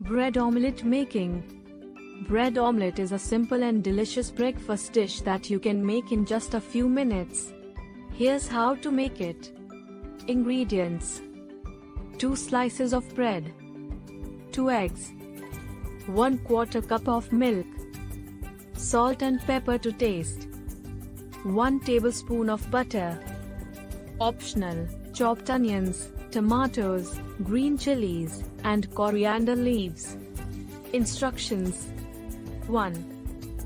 Bread omelette making. Bread omelette is a simple and delicious breakfast dish that you can make in just a few minutes. Here's how to make it. Ingredients: 2 slices of bread, 2 eggs, 1/4 cup of milk, salt and pepper to taste, 1 tablespoon of butter. Optional: chopped onions, tomatoes, green chilies, and coriander leaves. Instructions: 1.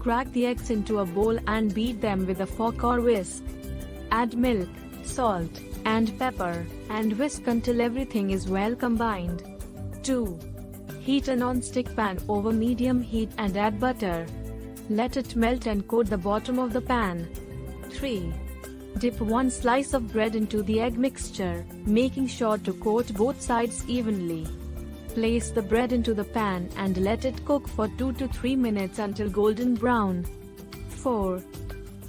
Crack the eggs into a bowl and beat them with a fork or whisk. Add milk, salt, and pepper, and whisk until everything is well combined. 2. Heat a non-stick pan over medium heat and add butter. Let it melt and coat the bottom of the pan. 3. Dip 1 slice of bread into the egg mixture, making sure to coat both sides evenly. Place the bread into the pan and let it cook for 2 to 3 minutes until golden brown. 4.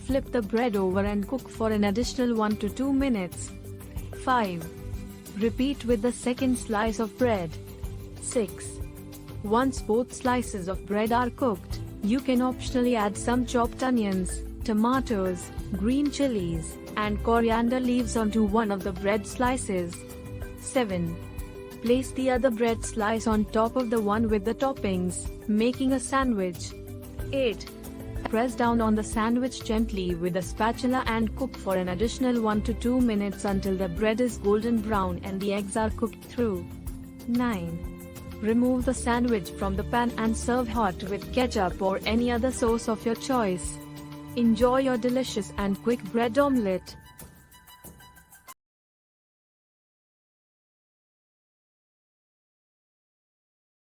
Flip the bread over and cook for an additional 1 to 2 minutes. 5. Repeat with the second slice of bread. 6. Once both slices of bread are cooked, you can optionally add some chopped onions, tomatoes, green chilies, and coriander leaves onto one of the bread slices. 7. Place the other bread slice on top of the one with the toppings, making a sandwich. 8. Press down on the sandwich gently with a spatula and cook for an additional 1 to 2 minutes until the bread is golden brown and the eggs are cooked through. 9. Remove the sandwich from the pan and serve hot with ketchup or any other sauce of your choice. Enjoy your delicious and quick bread omelette.